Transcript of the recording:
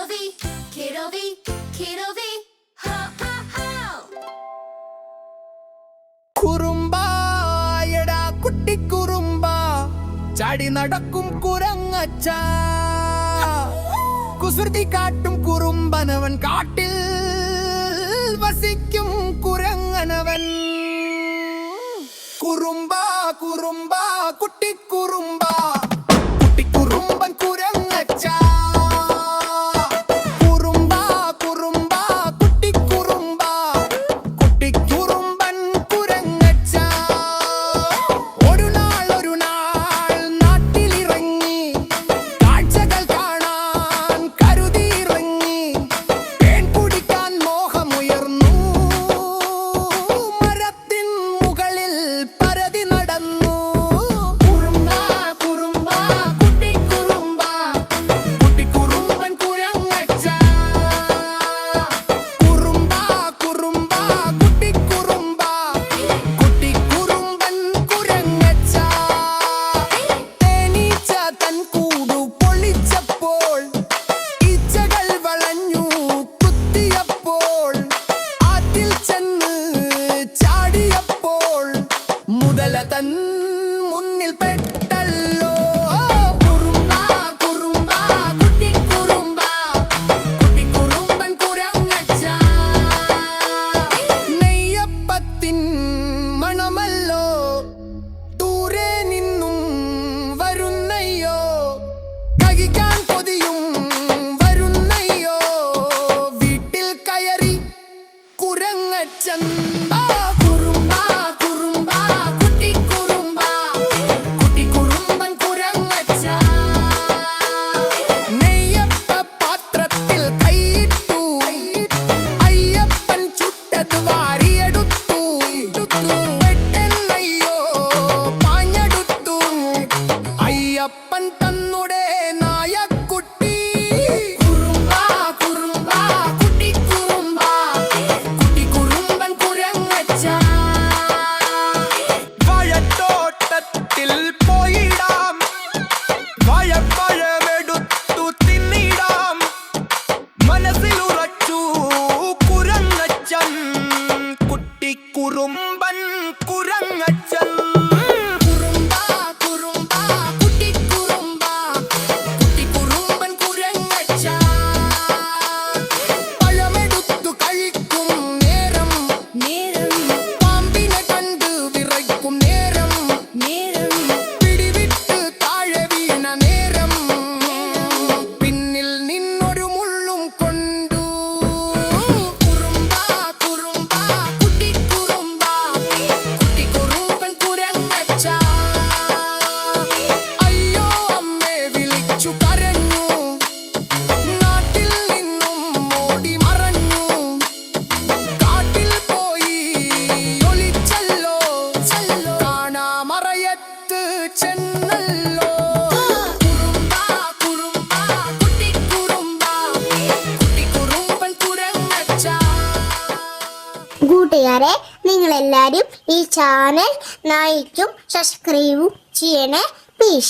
Kiddle-dee, ho, ho, ho. കുറുമ്പാ എടാ കുട്ടി കുറുമ്പാ ചാടി നടക്കും കുരങ്ങച്ച കുസൃതി കാട്ടും കുറുമ്പനവൻ കാട്ടിൽ വസിക്കും കുരങ്ങനവൻ കുറുമ്പാ കുറുമ്പാ കുട്ടി കുറുമ്പാ കുട്ടി കുറുമ്പൻ കുരങ്ങച്ച കുറുമ്പാ കുറുമ്പാ കുട്ടി കുറുമ്പാ കുട്ടി കുറുമ്പൻ കുരങ്ങച്ച ഒരു നാൾ നാട്ടിലിറങ്ങി കാഴ്ചകൾ കാണാൻ കരുതിയിറങ്ങി തേൻ കുടിക്കാൻ മോഹമുയർന്നു മരത്തിൻ മുകളിൽ പരതി നടന്നു കുറുമ്പാ കുറുമ്പാ കുട്ടി കുറുമ്പാ കുട്ടി കുറുമ്പൻ കുരങ്ങച്ച കുറുമ്പാ കുറുമ്പാ കുട്ടി കുറുമ്പാ കുട്ടി കുറുമ്പൻ കുരങ്ങച്ച തേനീച്ച തൻ കൂടു പൊളിച്ചപ്പോൾ ഈച്ചകൾ വളഞ്ഞു കുത്തിയപ്പോൾ ആറ്റിൽ ചെന്ന് ചാടിയപ്പോൾ മുതല തൻ മുന്നിൽ പെട്ടല്ലോ കുറുമ്പാ കുറുമ്പാ കുട്ടി കുറുമ്പാ കുട്ടി കുറുമ്പൻ കുരങ്ങച്ച നെയ്യപ്പത്തിൻ മണമല്ലോ ദൂരെ നിന്നും വരുന്നയ്യോ കഴിക്കാൻ കൊതിയും വരുന്നയ്യോ വീട്ടിൽ കയറി കുരങ്ങച്ചൻ കുറുമ്പാ കുറുമ്പാ കുട്ടി കുറുമ്പാ കുട്ടി കുറുമ്പൻ കുരങ്ങച്ച നെയ്യപ്പ പാത്രത്തിൽ കൈയിട്ടു അയ്യപ്പൻ ചുട്ടത് വാരിയെടുത്തു പെട്ടെന്നയ്യോ പാഞ്ഞെടുത്തു അയ്യപ്പൻ തന്നുടെ നായക്കുട്ടി കുറുമ്പാ കുറുമ്പാ കുട്ടി കുറുമ്പാ കുട്ടി കുറുമ്പൻ കുരങ്ങച്ച വാഴത്തോട്ടത്തിൽ പോയിടാം വാഴപ്പഴമെടുത്തു തിന്നിടാം മനസ്സിലുറച്ചു കുരങ്ങച്ചൻ കുട്ടി കുറുമ്പൻ കുരങ്ങച്ചൻ കുറുമ്പാ കുറുമ്പാ കുട്ടി കുറുമ്പാ കുട്ടി കുറുമ്പൻ കുരങ്ങച്ച പഴമെടുത്തു കഴിക്കും നേരം പാമ്പിനെ കണ്ട് വിറയ്ക്കും നേരം പിടിവിട്ട് താഴെ വീണ നേരം പിന്നിൽ നിന്നൊരു മുള്ളും കൊണ്ടു കുറുമ്പാ കുറുമ്പാ കുട്ടി കുറുമ്പാ കുട്ടി കുറുമ്പൻ കുരങ്ങച്ച അയ്യോ അമ്മേ വിളിച്ചു കരഞ്ഞു നാട്ടിൽ നിന്നും ഓടി മറഞ്ഞു കാട്ടിൽ പോയി ഒളിച്ചല്ലോ കാണാമറയത്ത് ചെന്നല്ലോ കുറുമ്പാ കുറുമ്പാ കുട്ടി കുറുമ്പാ കുട്ടി കുറുമ്പൻ കുരങ്ങച്ച കൂട്ടുകാരെ, നിങ്ങളെല്ലാവരും ഈ ചാനൽ ലൈക്കും സബ്സ്ക്രൈബും ചെയ്യണേ പ്ലീസ്.